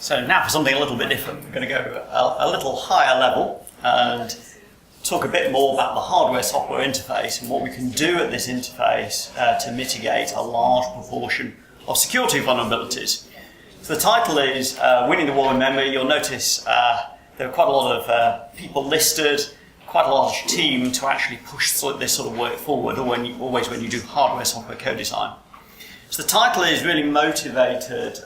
So now for something a little bit different. We're going to go a little higher level and talk a bit more about the hardware-software interface and what we can do at this interface to mitigate a large proportion of security vulnerabilities. So the title is Winning the War in Memory. You'll notice there are quite a lot of people listed, quite a large team to actually push this sort of work forward, or always when you do hardware-software co-design. So the title is really motivated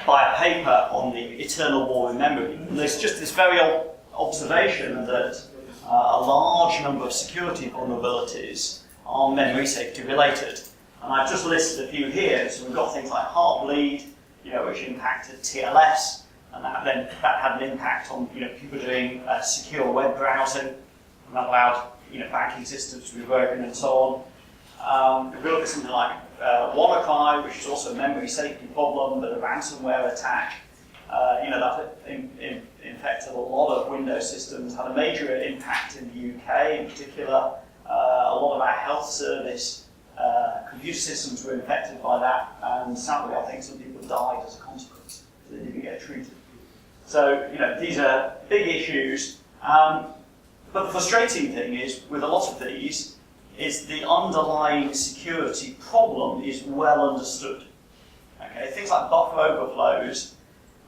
by a paper on the eternal war in memory. And there's just this very observation that a large number of security vulnerabilities are memory safety related. And I've just listed a few here. So we've got things like Heartbleed, which impacted TLS, and that had an impact on people doing secure web browsing, and that allowed banking systems to be broken and so on. If we look at something like WannaCry, which is also a memory safety problem, but a ransomware attack, that infected a lot of Windows systems, had a major impact in the UK in particular. A lot of our health service computer systems were infected by that, and sadly I think some people died as a consequence. They didn't get treated. So, these are big issues, but the frustrating thing is, with a lot of these, is the underlying security problem is well understood. Okay, things like buffer overflows,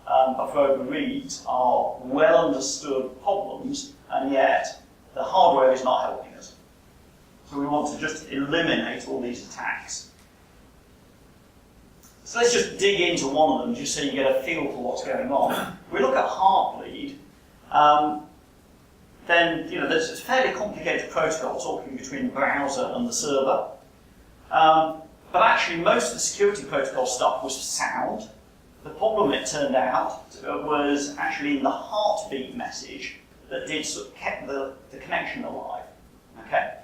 buffer overreads are well understood problems, and yet the hardware is not helping us. So we want to just eliminate all these attacks. So let's just dig into one of them, just so you get a feel for what's going on. If we look at Heartbleed, then there's a fairly complicated protocol talking between the browser and the server. But actually, most of the security protocol stuff was sound. The problem, it turned out, was actually in the heartbeat message that kept the connection alive. Okay,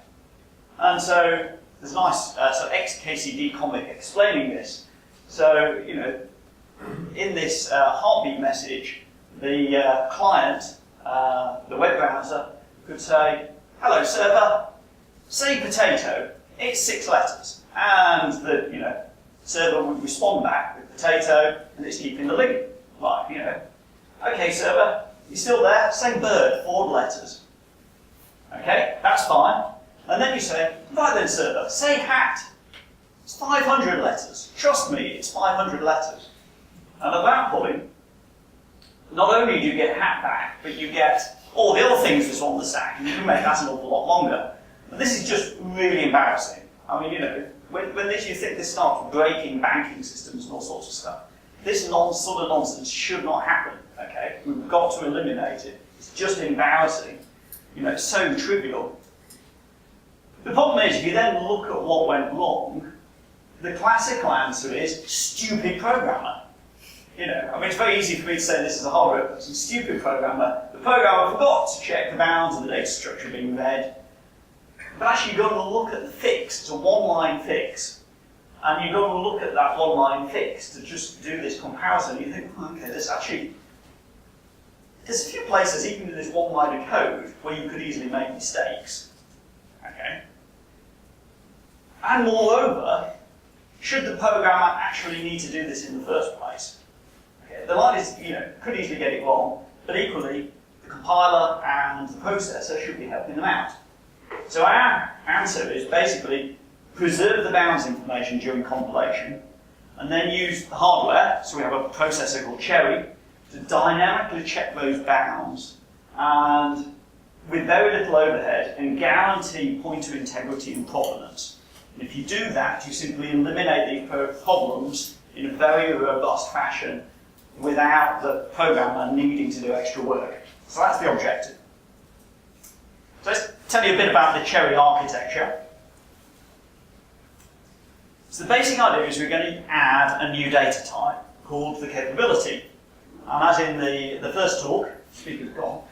and so there's a nice XKCD comic explaining this. So in this heartbeat message, the client, the web browser, could say, "Hello server, say potato, it's 6 letters," and the server would respond back with potato, and it's keeping the link. Like, "Okay server, you still there? Say bird, 4 letters." Okay, that's fine. And then you say, "Right then server, say hat. It's 500 letters. Trust me, it's 500 letters." And at that point, not only do you get hat back, but you get all the other things that's on the stack, and you can make that an awful lot longer. But this is just really embarrassing. I mean, when you think this starts breaking banking systems and all sorts of stuff, this sort of nonsense should not happen. Okay, we've got to eliminate it. It's just embarrassing. It's so trivial. The problem is, if you then look at what went wrong, the classical answer is stupid programmer. It's very easy for me to say this as a hardware person. Stupid programmer. The programmer forgot to check the bounds of the data structure being read. But actually, you've got to look at the fix. It's a one-line fix. And you've got to look at that one-line fix to just do this comparison. You think, okay, there's a few places, even in this one-line of code, where you could easily make mistakes. Okay? And moreover, should the programmer actually need to do this in the first place? Okay, the line is, could easily get it wrong, but equally, the compiler and the processor should be helping them out. So our answer is basically preserve the bounds information during compilation, and then use the hardware, so we have a processor called Cherry, to dynamically check those bounds, and with very little overhead, and guarantee pointer integrity and provenance. And if you do that, you simply eliminate these problems in a very robust fashion without the programmer needing to do extra work. So that's the objective. So let's tell you a bit about the Cherry architecture. So the basic idea is we're going to add a new data type called the capability. And as in the first talk, speaker's gone,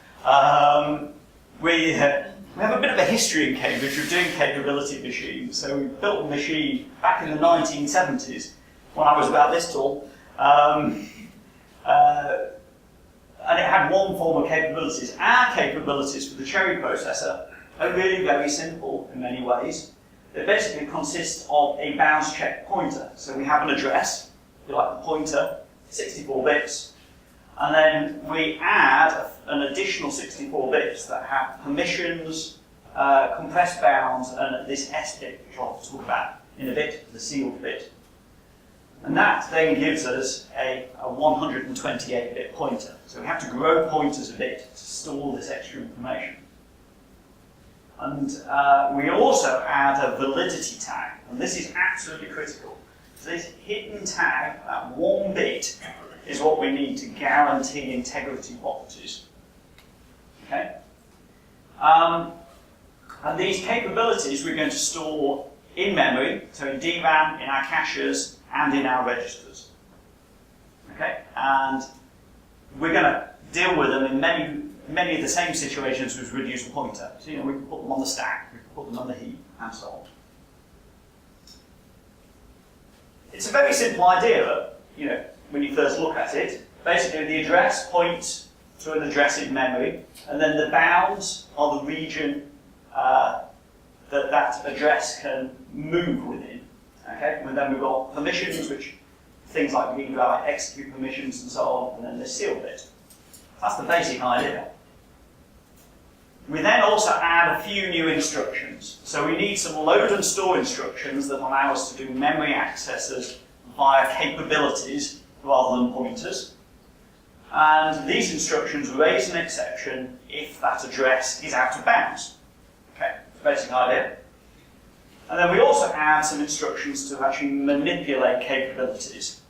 we have a bit of a history in Cambridge of doing capability machines. So we built a machine back in the 1970s, when I was about this tall, and it had one form of capabilities. Our capabilities for the Cherry processor are really very simple in many ways. They basically consist of a bounds check pointer. So we have an address, if you like the pointer, 64 bits. And then we add an additional 64 bits that have permissions, compressed bounds, and this S bit, which I'll talk about in a bit, the sealed bit. And that then gives us a 128-bit pointer. So we have to grow pointers a bit to store this extra information. And we also add a validity tag, and this is absolutely critical. So this hidden tag, that one bit, is what we need to guarantee integrity properties. Okay? And these capabilities we're going to store in memory, so in DRAM, in our caches, and in our registers. Okay? And we're going to deal with them in many of the same situations as we'd use a pointer. So, we can put them on the stack, we can put them on the heap, and so on. It's a very simple idea, when you first look at it. Basically, the address points to an address in memory, and then the bounds are the region that address can move within. Okay? And then we've got permissions, which things like read, write, execute permissions, and so on, and then the seal bit. That's the basic idea. We then also add a few new instructions. So we need some load and store instructions that allow us to do memory accesses via capabilities rather than pointers. And these instructions raise an exception if that address is out of bounds. Okay, basic idea. And then we also add some instructions to actually manipulate capabilities.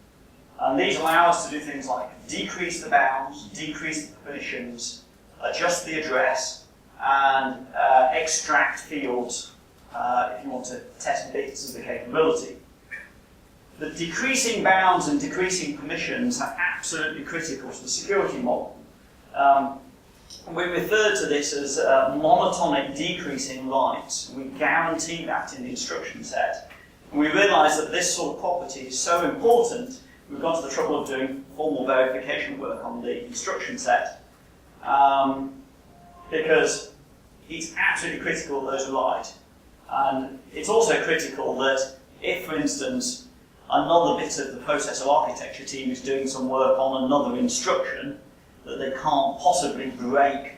And these allow us to do things like decrease the bounds, decrease the permissions, adjust the address, and extract fields if you want to test bits of the capability. The decreasing bounds and decreasing permissions are absolutely critical to the security model. We refer to this as monotonic decreasing rights. We guarantee that in the instruction set. And we realise that this sort of property is so important, we've gone to the trouble of doing formal verification work on the instruction set. Because it's absolutely critical that those are right. And it's also critical that if, for instance, another bit of the processor architecture team is doing some work on another instruction, that they can't possibly break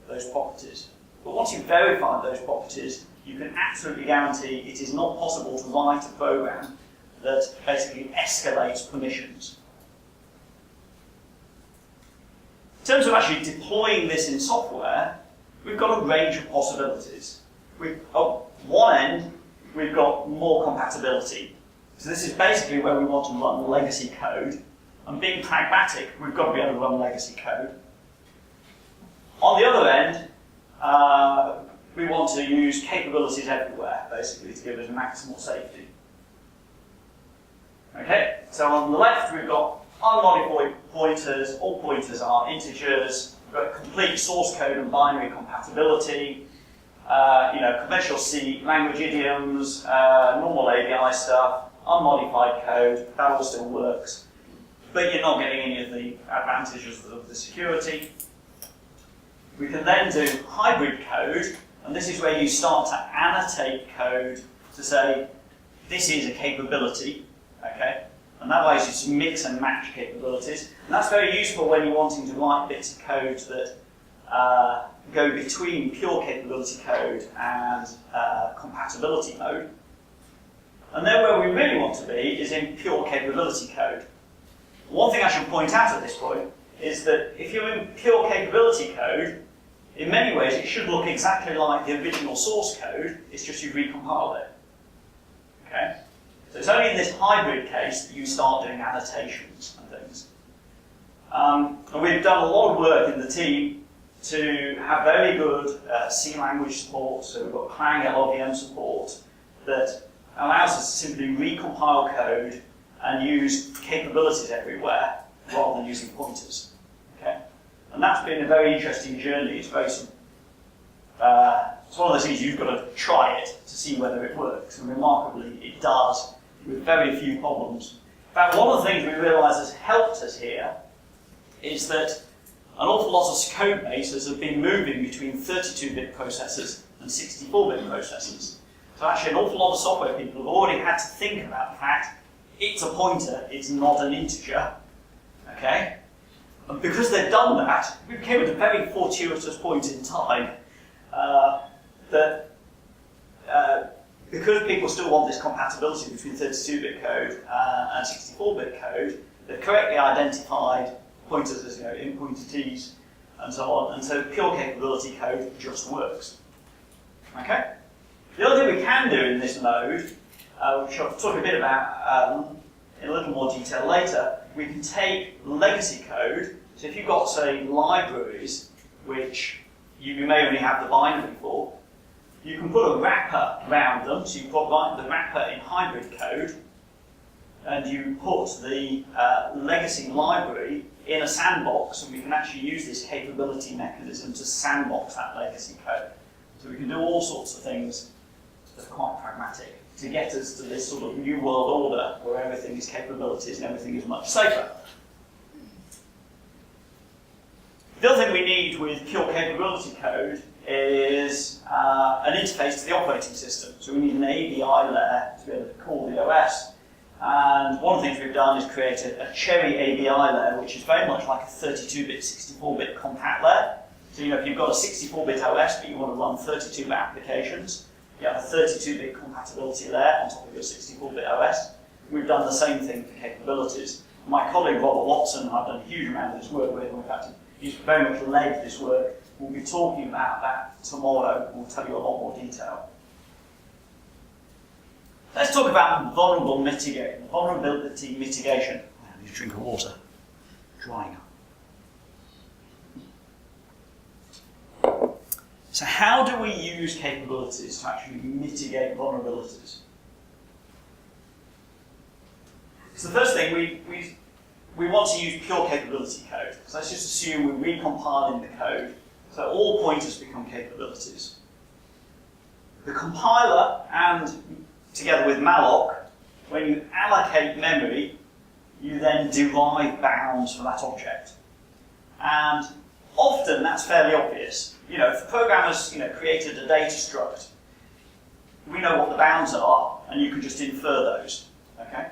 those properties. But once you've verified those properties, you can absolutely guarantee it is not possible to write a program that basically escalates permissions. In terms of actually deploying this in software, we've got a range of possibilities. On one end, we've got more compatibility. So this is basically where we want to run legacy code. And being pragmatic, we've got to be able to run legacy code. On the other end, we want to use capabilities everywhere, basically, to give us maximal safety. Okay, so on the left, we've got unmodified pointers. All pointers are integers. We've got complete source code and binary compatibility. Conventional C language idioms, normal API stuff, unmodified code. That all still works. But you're not getting any of the advantages of the security. We can then do hybrid code, and this is where you start to annotate code to say, this is a capability, okay? And that allows you to mix and match capabilities. And that's very useful when you're wanting to write bits of code that go between pure capability code and compatibility mode. And then where we really want to be is in pure capability code. One thing I should point out at this point is that if you're in pure capability code, in many ways it should look exactly like the original source code, it's just you've recompiled it. Okay? So it's only in this hybrid case that you start doing annotations and things. And we've done a lot of work in the team to have very good C language support, so we've got Clang LLVM support that allows us to simply recompile code and use capabilities everywhere rather than using pointers. Okay? And that's been a very interesting journey. It's very it's one of those things you've got to try it to see whether it works, and remarkably it does with very few problems. In fact, one of the things we realise has helped us here is that an awful lot of code bases have been moving between 32-bit processors and 64-bit processors. So actually an awful lot of software people have already had to think about the fact it's a pointer, it's not an integer. Okay? And because they've done that, we came at a very fortuitous point in time that because people still want this compatibility between 32-bit code and 64-bit code, they've correctly identified pointers as in pointer T's and so on, and so pure capability code just works. Okay? The other thing we can do in this mode, which I'll talk a bit about in a little more detail later, we can take legacy code. So if you've got, say, libraries which you may only have the binary for, you can put a wrapper around them. So you put the wrapper in hybrid code, and you put the legacy library in a sandbox, and we can actually use this capability mechanism to sandbox that legacy code. So we can do all sorts of things that are quite pragmatic to get us to this sort of new world order where everything is capabilities and everything is much safer. The other thing we need with pure capability code is an interface to the operating system. So we need an ABI layer to be able to call the OS. And one of the things we've done is create a cherry ABI layer, which is very much like a 32-bit, 64-bit compat layer. So if you've got a 64-bit OS but you want to run 32-bit applications, you have a 32-bit compatibility layer on top of your 64-bit OS. We've done the same thing for capabilities. My colleague Robert Watson, I've done a huge amount of this work with, and in fact he's very much led this work. We'll be talking about that tomorrow. We'll tell you a lot more detail. Let's talk about vulnerability mitigation. I need a drink of water. Drying up. So how do we use capabilities to actually mitigate vulnerabilities? So the first thing, we want to use pure capability code. So let's just assume we're recompiling the code. So all pointers become capabilities. The compiler and together with malloc, when you allocate memory, you then derive bounds for that object. And often that's fairly obvious. If the programmers created a data struct, we know what the bounds are, and you can just infer those. Okay?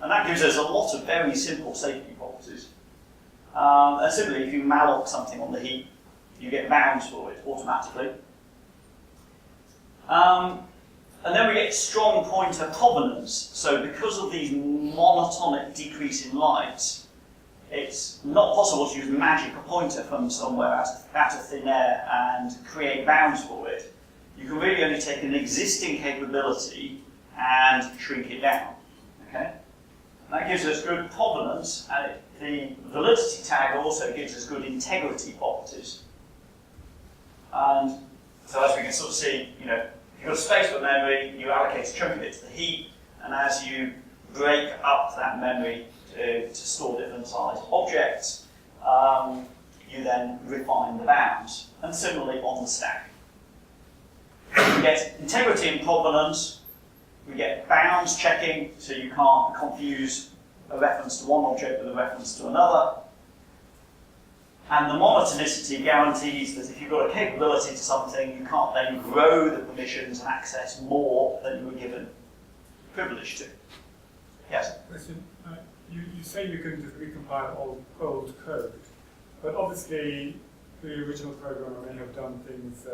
And that gives us a lot of very simple safety properties. And similarly, if you malloc something on the heap, you get bounds for it automatically. And then we get strong pointer provenance. So because of these monotonic decrease in lights, it's not possible to use magic a pointer from somewhere out of thin air and create bounds for it. You can really only take an existing capability and shrink it down. Okay? And that gives us good provenance, and the validity tag also gives us good integrity properties. And so as we can sort of see, you've got a space for memory, you allocate a chunk of it to the heap, and as you break up that memory to store different size objects, you then refine the bounds. And similarly on the stack. We get integrity and provenance, we get bounds checking, so you can't confuse a reference to one object with a reference to another. And the monotonicity guarantees that if you've got a capability to something, you can't then grow the permissions and access more than you were given privilege to. Yes? Question. You say you can just recompile old code, but obviously the original programmer may have done things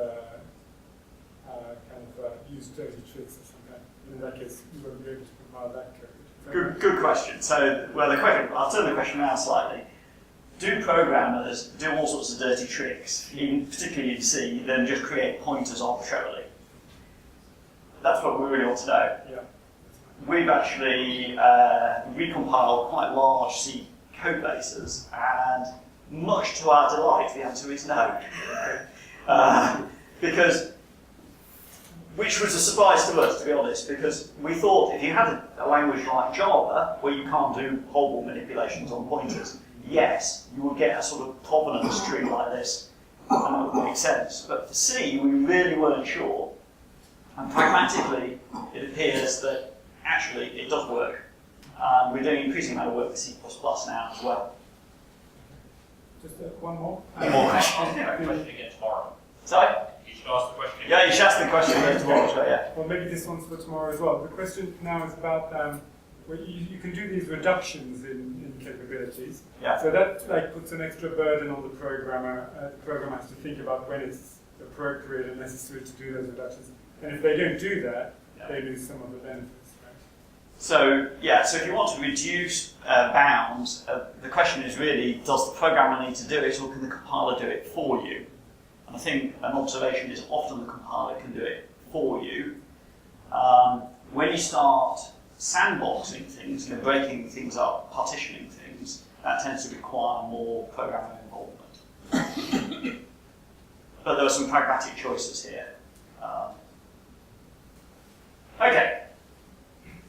use dirty tricks or something. In that case, you won't be able to compile that code. Good question. So, I'll turn the question around slightly. Do programmers do all sorts of dirty tricks, particularly in C, then just create pointers arbitrarily? That's what we really want to know. Yeah. We've actually recompiled quite large C code bases, and much to our delight, the answer is no. Which was a surprise to us, to be honest, because we thought if you had a language like Java, where you can't do Voluble manipulations on pointers, yes, you would get a sort of provenance tree like this, and that would make sense. But for C, we really weren't sure. And pragmatically, it appears that actually it does work. We're doing an increasing amount of work with C++ now as well. Just one more? One more question. Question again tomorrow. Sorry? You should ask the question. Yeah, you should ask the question again tomorrow, yeah. Well, maybe this one's for tomorrow as well. The question now is about well, you can do these reductions in capabilities. Yeah. So that like puts an extra burden on the programmer. The programmer has to think about when it's appropriate and necessary to do those reductions. And if they don't do that, they lose some of the benefits, right? So yeah, so if you want to reduce bounds, the question is really, does the programmer need to do it, or can the compiler do it for you? And I think an observation is often the compiler can do it for you. When you start sandboxing things, breaking things up, partitioning things, that tends to require more programmer involvement. But there are some pragmatic choices here. Okay,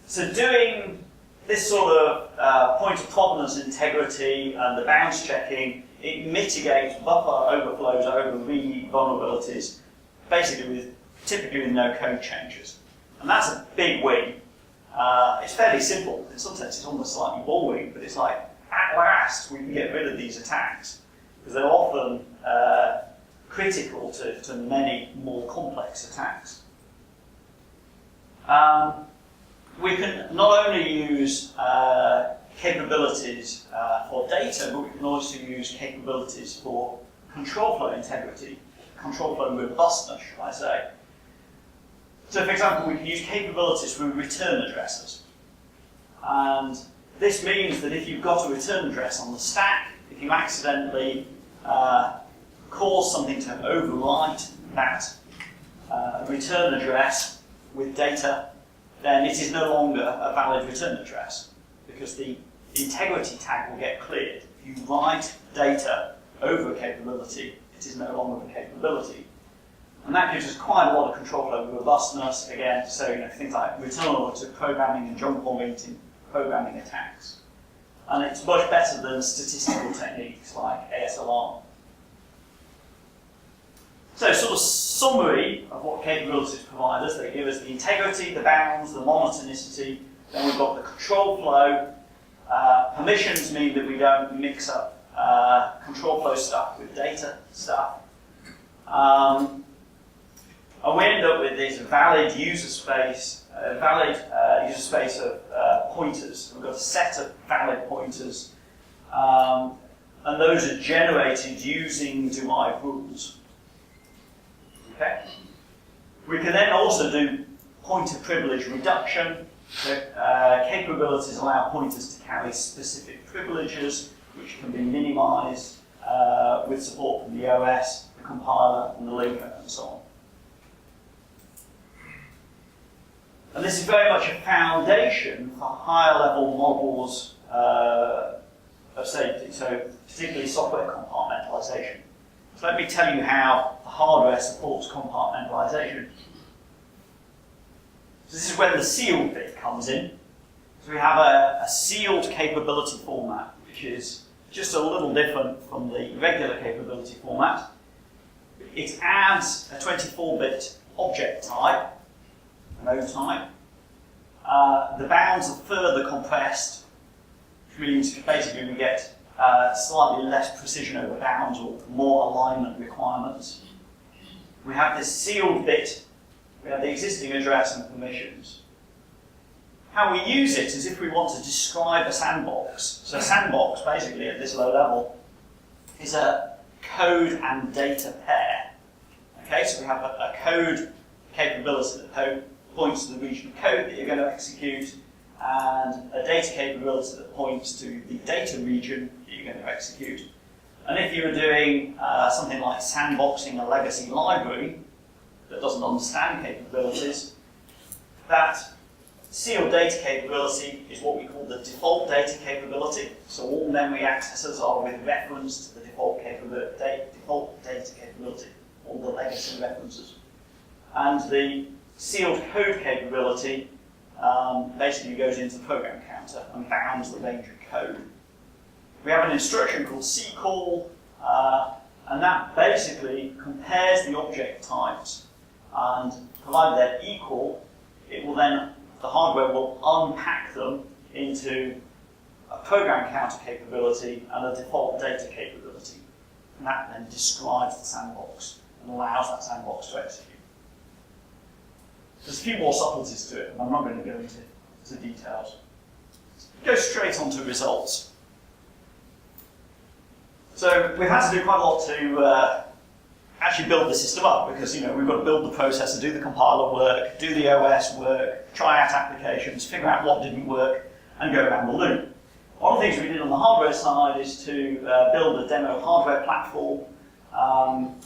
so doing this sort of point of provenance integrity and the bounds checking, it mitigates buffer overflows over read vulnerabilities, basically typically with no code changes. And that's a big win. It's fairly simple. In some sense, it's almost slightly boring, but it's like, at last, we can get rid of these attacks. Because they're often critical to many more complex attacks. We can not only use capabilities for data, but we can also use capabilities for control flow integrity, control flow robustness, should I say. So, for example, we can use capabilities for return addresses. And this means that if you've got a return address on the stack, if you accidentally cause something to overwrite that return address with data, then it is no longer a valid return address because the integrity tag will get cleared. If you write data over a capability, it is no longer a capability. And that gives us quite a lot of control flow robustness, again, so things like return order programming and jump oriented programming attacks. And it's much better than statistical techniques like ASLR. So, sort of summary of what capabilities provide us. They give us the integrity, the bounds, the monotonicity. Then we've got the control flow. Permissions mean that we don't mix up control flow stuff with data stuff. And we end up with this valid user space, of pointers. We've got a set of valid pointers, and those are generated using derived rules. Okay. We can then also do pointer privilege reduction. Capabilities allow pointers to carry specific privileges, which can be minimized with support from the OS, the compiler, and the linker, and so on. And this is very much a foundation for higher level models of safety, so particularly software compartmentalisation. So let me tell you how the hardware supports compartmentalisation. So this is when the sealed bit comes in. So we have a sealed capability format, which is just a little different from the regular capability format. It adds a 24-bit object type, an O type. The bounds are further compressed, which means basically we get slightly less precision over bounds or more alignment requirements. We have this sealed bit, we have the existing address and permissions. How we use it is if we want to describe a sandbox. So a sandbox, basically at this low level, is a code and data pair. Okay, so we have a code capability that points to the region of code that you're going to execute, and a data capability that points to the data region that you're going to execute. And if you were doing something like sandboxing a legacy library that doesn't understand capabilities, that sealed data capability is what we call the default data capability. So all memory accesses are with reference to the default data capability, all the legacy references. And the sealed code capability basically goes into the program counter and bounds the range of code. We have an instruction calledccall, and that basically compares the object types, and provided they're equal, it will then, the hardware will unpack them into a program counter capability and a default data capability. And that then describes the sandbox and allows that sandbox to execute. There's a few more subtleties to it, and I'm not going to go into details. go straight on to results. So we've had to do quite a lot to actually build the system up, because we've got to build the processor, do the compiler work, do the OS work, try out applications, figure out what didn't work, and go around the loop. One of the things we did on the hardware side is to build a demo hardware platform,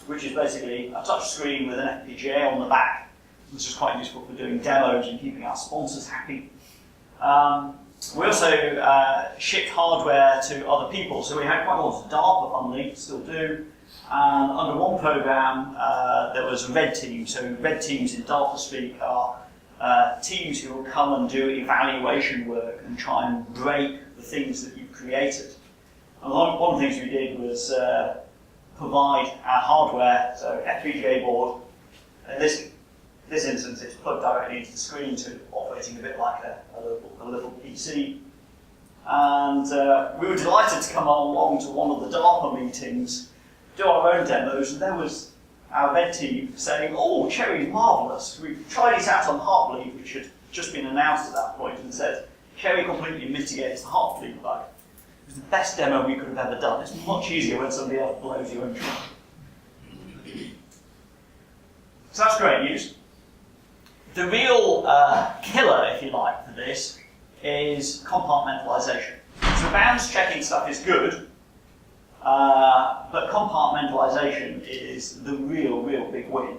which is basically a touch screen with an FPGA on the back, which is quite useful for doing demos and keeping our sponsors happy. We also shipped hardware to other people, so we had quite a lot of DARPA funding, still do. And under one program, there was red teams. So red teams in DARPA speak are teams who will come and do evaluation work and try and break the things that you've created. And one of the things we did was provide our hardware, so FPGA board. In this instance, it's plugged directly into the screen, so operating a bit like a little PC. And we were delighted to come along to one of the DARPA meetings, do our own demos, and there was our red team saying, "Oh, Cherry's marvellous. We've tried it out on Heartbleed," which had just been announced at that point, and said, "Cherry completely mitigates the Heartbleed bug." It was the best demo we could have ever done. It's much easier when somebody else blows you in. So that's great news. The real killer, if you like, for this is compartmentalisation. So bounds checking stuff is good, but compartmentalisation is the real big win.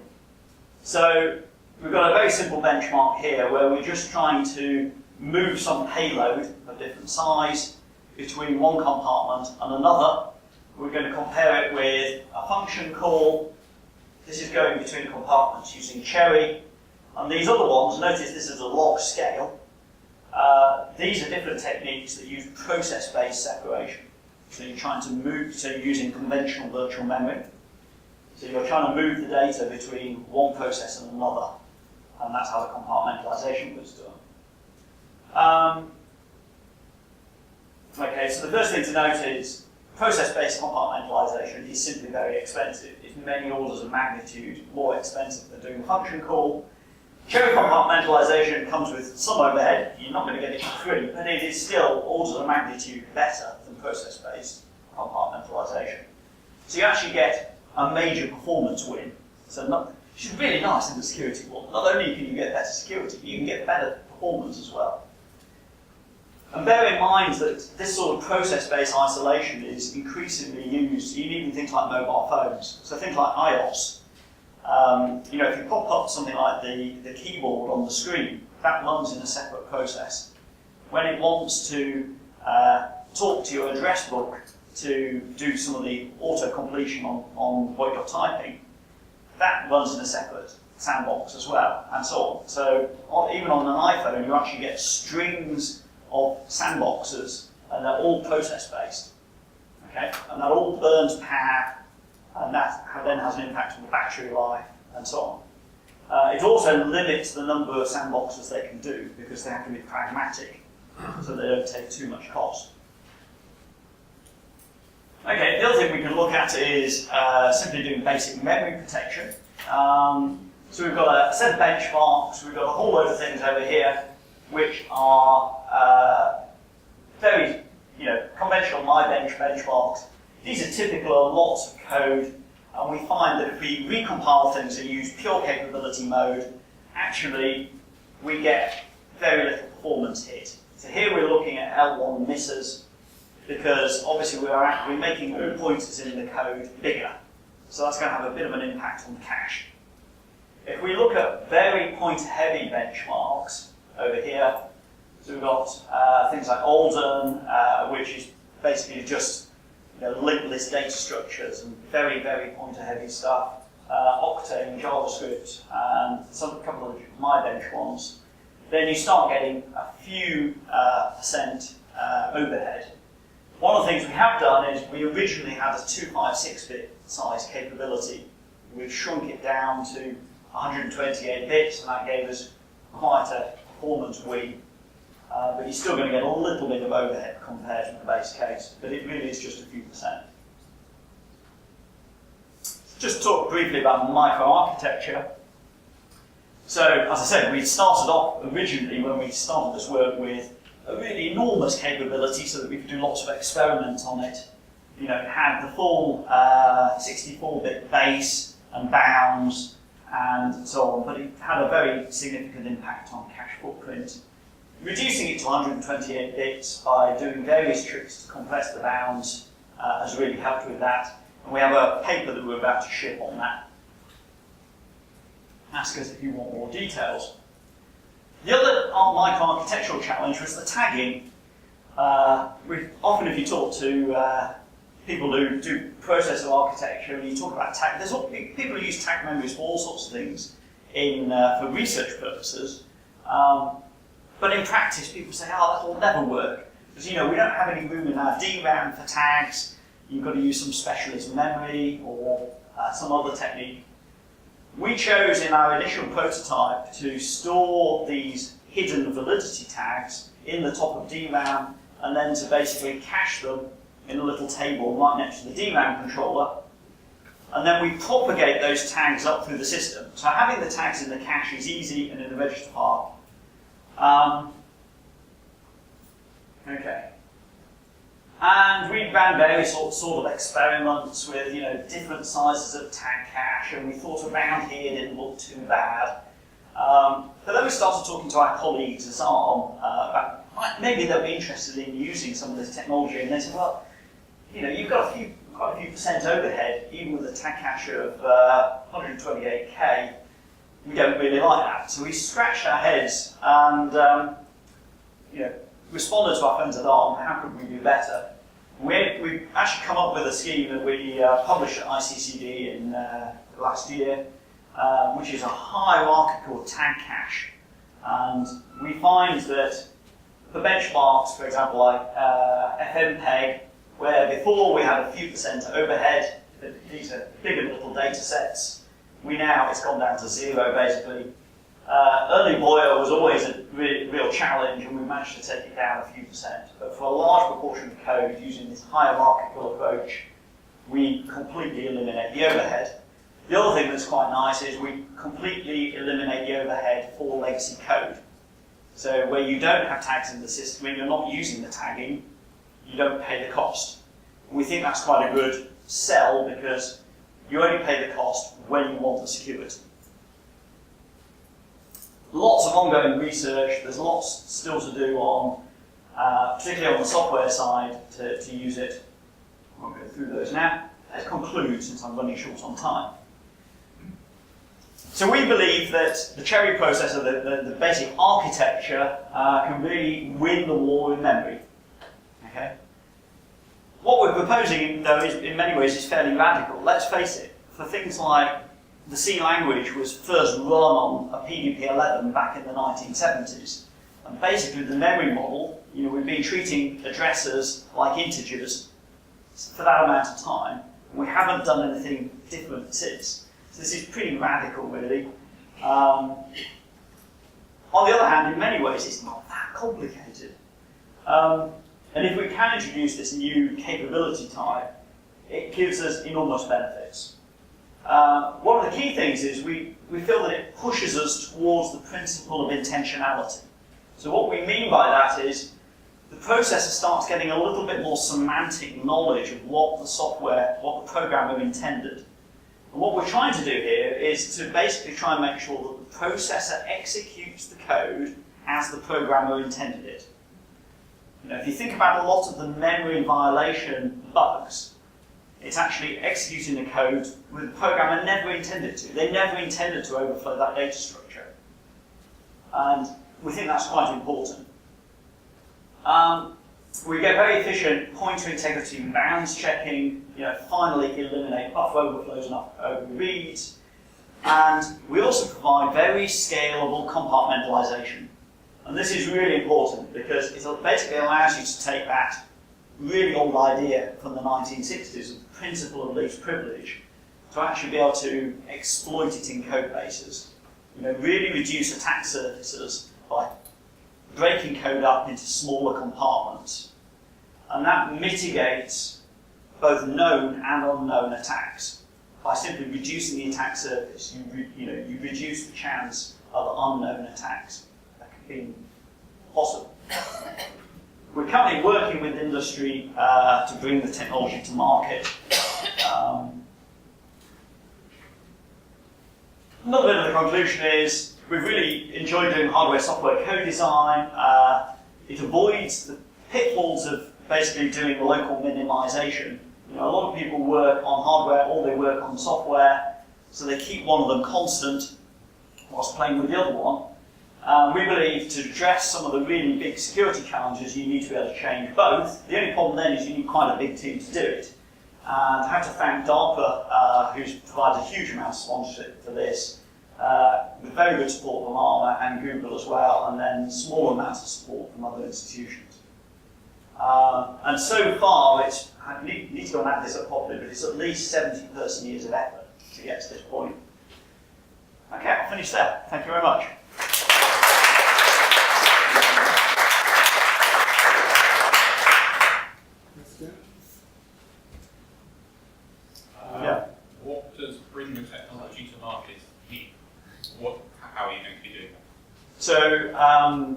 So we've got a very simple benchmark here where we're just trying to move some payload of different size between one compartment and another. We're going to compare it with a function call. This is going between compartments using Cherry. And these other ones, notice this is a log scale. These are different techniques that use process-based separation. So you're trying to move, so you're using conventional virtual memory. So you're trying to move the data between one process and another. And that's how the compartmentalisation was done. Okay, so the first thing to note is process-based compartmentalisation is simply very expensive. It's many orders of magnitude more expensive than doing a function call. Cherry compartmentalisation comes with some overhead. You're not going to get it for free, but it is still orders of magnitude better than process-based compartmentalisation. So you actually get a major performance win. So which is really nice in the security world. Not only can you get better security, you can get better performance as well. And bear in mind that this sort of process-based isolation is increasingly used even in things like mobile phones. So things like iOS. If you pop up something like the keyboard on the screen, that runs in a separate process. When it wants to talk to your address book to do some of the auto-completion on what you're typing, that runs in a separate sandbox as well, and so on. So even on an iPhone, you actually get strings of sandboxes, and they're all process-based. Okay? And that all burns power, and that then has an impact on the battery life, and so on. It also limits the number of sandboxes they can do, because they have to be pragmatic, so they don't take too much cost. Okay, the other thing we can look at is simply doing basic memory protection. So we've got a set of benchmarks, we've got a whole load of things over here, which are very conventional MyBench benchmarks. These are typical of lots of code, and we find that if we recompile things and use pure capability mode, actually we get very little performance hit. So here we're looking at L1 misses, because obviously we're making all pointers in the code bigger. So that's going to have a bit of an impact on the cache. If we look at very point-heavy benchmarks over here, so we've got things like Alden, which is basically just linked list data structures and very pointer-heavy stuff. Octane, JavaScript, and a couple of MyBench ones. Then you start getting a few percent overhead. One of the things we have done is we originally had a 256-bit size capability. We've shrunk it down to 128 bits, and that gave us quite a performance win. But you're still going to get a little bit of overhead compared to the base case, but it really is just a few percent. Just talk briefly about microarchitecture. So, as I said, we started off originally when we started this work with a really enormous capability so that we could do lots of experiments on it. You know, it had the full 64-bit base and bounds and so on, but it had a very significant impact on cache footprint. Reducing it to 128 bits by doing various tricks to compress the bounds has really helped with that. And we have a paper that we're about to ship on that. Ask us if you want more details. The other microarchitectural challenge was the tagging. Often if you talk to people who do processor architecture and you talk about tag, people who use tag memories for all sorts of things for research purposes. But in practice, people say, oh, that'll never work. Because, you know, we don't have any room in our DRAM for tags. You've got to use some specialist memory or some other technique. We chose in our initial prototype to store these hidden validity tags in the top of DRAM and then to basically cache them in a little table right next to the DRAM controller. And then we propagate those tags up through the system. So having the tags in the cache is easy and in the register path. Okay. And we ran various sort of experiments with, you know, different sizes of tag cache, and we thought around here didn't look too bad. But then we started talking to our colleagues at ARM about maybe they'll be interested in using some of this technology, and they said, well, you know, you've got quite a few percent overhead, even with a tag cache of 128K. We don't really like that. So we scratched our heads and you know, responded to our friends at ARM, how could we do better? We've actually come up with a scheme that we published at ICCD in last year, which is a hierarchical tag cache. And we find that for benchmarks, for example, like FMPEG, where before we had a few percent overhead, these are bigger little data sets, it's gone down to 0 basically. Early Boyer was always a real challenge, and we managed to take it down a few percent. But for a large proportion of code using this hierarchical approach, we completely eliminate the overhead. The other thing that's quite nice is we completely eliminate the overhead for legacy code. So where you don't have tags in the system, when you're not using the tagging, you don't pay the cost. We think that's quite a good sell because you only pay the cost when you want the security. Lots of ongoing research, there's lots still to do on, particularly on the software side to use it. I won't go through those now. Let's conclude since I'm running short on time. So we believe that the Cherry processor, the basic architecture, can really win the war in memory. Okay? What we're proposing, though, in many ways is fairly radical. Let's face it, for things like the C language was first run on a PDP-11 back in the 1970s. And basically the memory model, you know, we've been treating addressers like integers for that amount of time. We haven't done anything different since. So this is pretty radical, really. On the other hand, in many ways, it's not that complicated. And if we can introduce this new capability type, it gives us enormous benefits. One of the key things is we feel that it pushes us towards the principle of intentionality. So what we mean by that is the processor starts getting a little bit more semantic knowledge of what the programmer intended. And what we're trying to do here is to basically try and make sure that the processor executes the code as the programmer intended it. You know, if you think about a lot of the memory violation bugs, it's actually executing the code with the programmer never intended to. They never intended to overflow that data structure. And we think that's quite important. We get very efficient pointer integrity and bounds checking, you know, finally eliminate buffer overflows and overreads. And we also provide very scalable compartmentalisation. And this is really important because it basically allows you to take that really old idea from the 1960s of the principle of least privilege to actually be able to exploit it in code bases. You know, really reduce attack surfaces by breaking code up into smaller compartments. And that mitigates both known and unknown attacks. By simply reducing the attack surface, you reduce the chance of unknown attacks that could be possible. we're currently working with industry to bring the technology to market. Another bit of the conclusion is we've really enjoyed doing hardware-software co-design. It avoids the pitfalls of basically doing local minimization. You know, a lot of people work on hardware or they work on software, so they keep one of them constant whilst playing with the other one. We believe to address some of the really big security challenges, you need to be able to change both. The only problem then is you need quite a big team to do it. And I have to thank DARPA, who's provided a huge amount of sponsorship for this, with very good support from Arma and Google as well, and then small amounts of support from other institutions. And so far, I need to go and add this up properly, but it's at least 70 person-years of effort to get to this point. Okay, I'll finish there. Thank you very much. What does bring the technology to market mean? How are you going to be doing that? So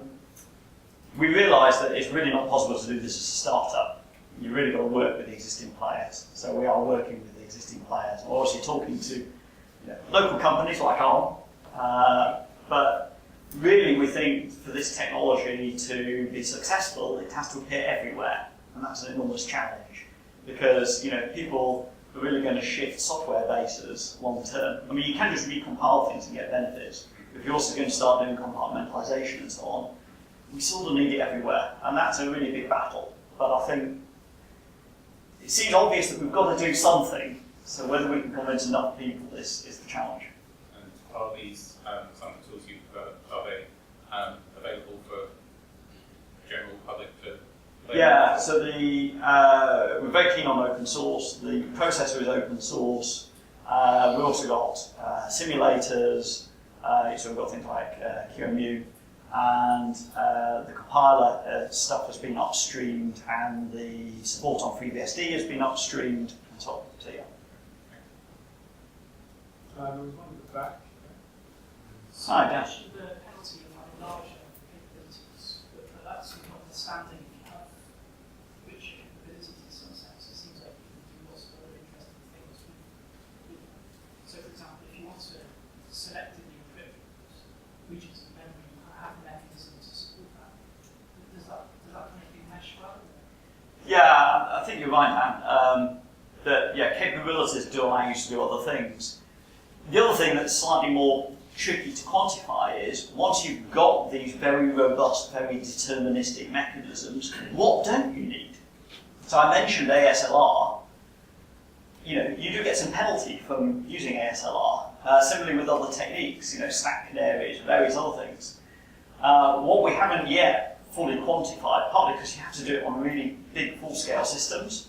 we realised that it's really not possible to do this as a startup. You've really got to work with the existing players. So we are working with the existing players. We're obviously talking to local companies like Arm, but really we think for this technology to be successful, it has to appear everywhere, and that's an enormous challenge because people are really going to shift software bases long term. I mean, you can just recompile things and get benefits. If you're also going to start doing compartmentalisation and so on, we sort of need it everywhere, and that's a really big battle. But I think it seems obvious that we've got to do something, so whether we can convince enough people is the challenge. And are these, some of the tools you've developed, are they available for the general public to play? Yeah, so we're very keen on open source. The processor is open source. We've also got simulators, so we've got things like QEMU, and the compiler stuff has been upstreamed, and the support on FreeBSD has been upstreamed, and so on. So yeah. There was one at the back. Hi, Dan. The penalty of having larger capabilities, but that's not understanding if you have richer capabilities in some sense. It seems like you can do lots of other interesting things with them. So, for example, if you want to selectively encrypt regions of memory, you have a mechanism to support that. Does that kind of thing mesh well? Yeah, I think you're right, Dan. That capabilities do allow you to do other things. The other thing that's slightly more tricky to quantify is once you've got these very robust, very deterministic mechanisms, what don't you need? So I mentioned ASLR. You do get some penalty from using ASLR. Similarly with other techniques, stack canaries, various other things. What we haven't yet fully quantified, partly because you have to do it on really big full-scale systems,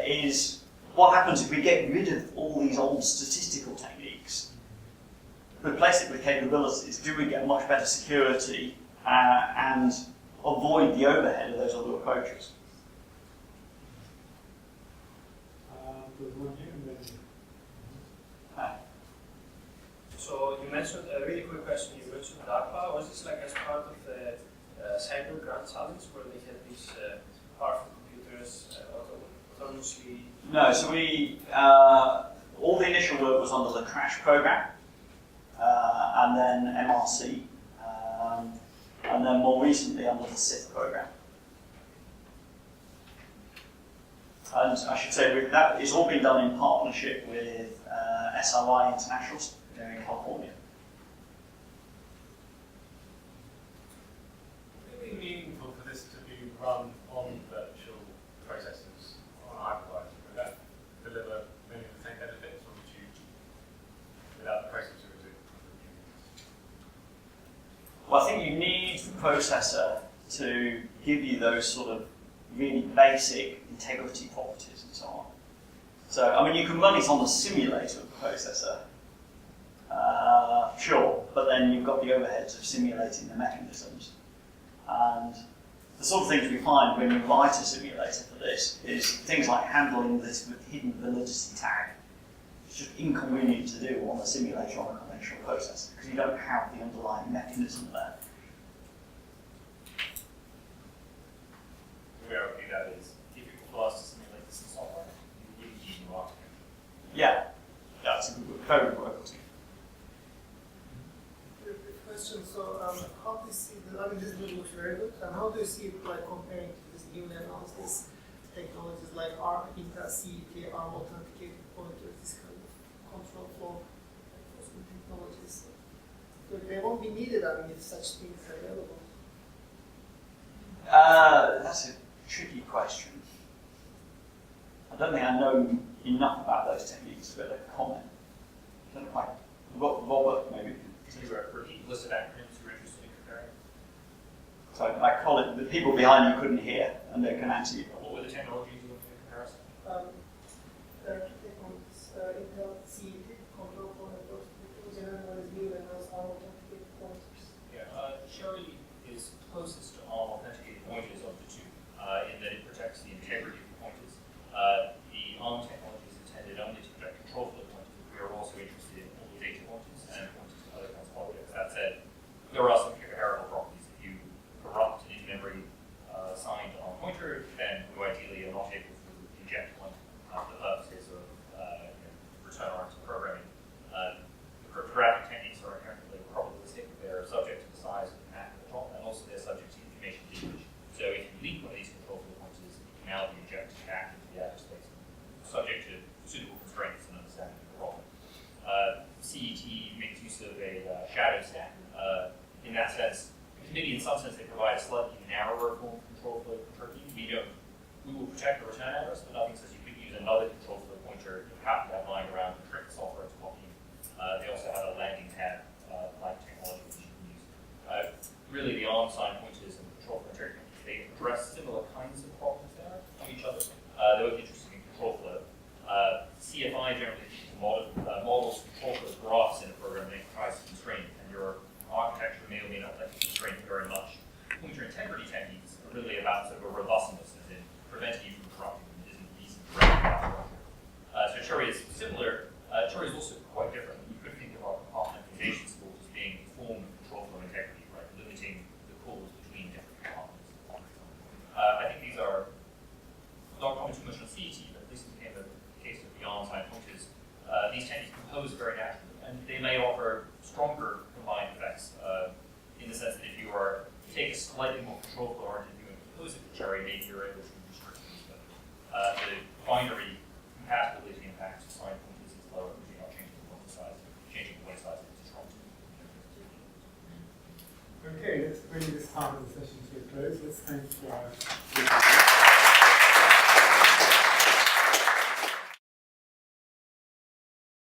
is what happens if we get rid of all these old statistical techniques, replace it with capabilities? Do we get much better security and avoid the overhead of those other approaches? There's one here and then So you mentioned a really quick question. You mentioned DARPA. Was this like as part of the cyber grand challenge where they had these powerful computers autonomously? No, so we all the initial work was under the Crash program, and then MRC, and then more recently under the SIF program. And I should say that it's all been done in partnership with SRI International in California. Would it be meaningful for this to be run on virtual processors on hypervisor? Would that deliver many of the same benefits, or would you, without the processor, is it? Well, I think you need the processor to give you those sort of really basic integrity properties and so on. So, I mean, you can run it on the simulator of the processor, sure, but then you've got the overheads of simulating the mechanisms. And the sort of things we find when you write a simulator for this is things like handling this with hidden validity tag. It's just inconvenient to do on a simulator on a conventional processor because you don't have the underlying mechanism there. question. So, how do you see the? I mean, this video looks very good. And how do you see it like comparing to this newly announced this technologies like CET, authenticated pointers, this kind of control flow enforcement technologies? So they won't be needed. I mean, if such things are available. That's a tricky question. I don't think I know enough about those techniques to be able to comment. I don't know if I, Robert, maybe. Can you repeat the list of acronyms you're interested in comparing? So my colleague, the people behind you couldn't hear, and they can answer you. What were the technologies you looked at in comparison? Intel CET, control flow networks, generally what is new and those authenticated pointers. Yeah, Cherry is closest to ARM authenticated pointers of the two, in that it protects the integrity of the pointers. The ARM technology is intended only to protect control flow pointers. We are also interested in all the data pointers and pointers to other kinds of objects. That said, there are some hierarchical properties. If you corrupt an in-memory signed ARM pointer, then you ideally are not able to inject one for the purposes of return-oriented programming. The cryptographic techniques are inherently probabilistic. They're subject to the size of the map at the top, and also they're subject to information leakage. So if you leak one of these control flow pointers, it can now be injected back into the address space, subject to suitable constraints and understanding of the problem. CET makes use of a shadow stack. In that sense, maybe in some sense they provide a slightly narrower form of control flow Turkey. We will protect the return address, but nothing says you couldn't use another control flow pointer. You have to have lying around and trick the software to copy. They also have a landing pad like technology which you can use. Really, the ARM sign pointers and the control flow Turkey, they address similar kinds of problems there to each other. They would be interested in control flow. CFI generally models control flow graphs in a program that tries to constrain it, and your architecture may or may not let you constrain it very much. Pointer integrity techniques are really about sort of a robustness, as in preventing you from corrupting them. It isn't easy to corrupt. So Cherry is similar. Cherry is also quite different. You could think of our compartmentalisation schools as being a form of control flow integrity, right? Limiting the calls between different compartments. I think these are not comment too much on CET, but at least in the case of the ARM sign pointers, these techniques compose very naturally, and they may offer stronger combined effects in the sense that if you take a slightly more control flow oriented view and compose it with Cherry, maybe you're able to restrict these. The binary compatibility impact of sign pointers is lower because you're not changing the pointer size. Changing the pointer size is strong. Okay, let's bring this part of the session to a close. Let's thank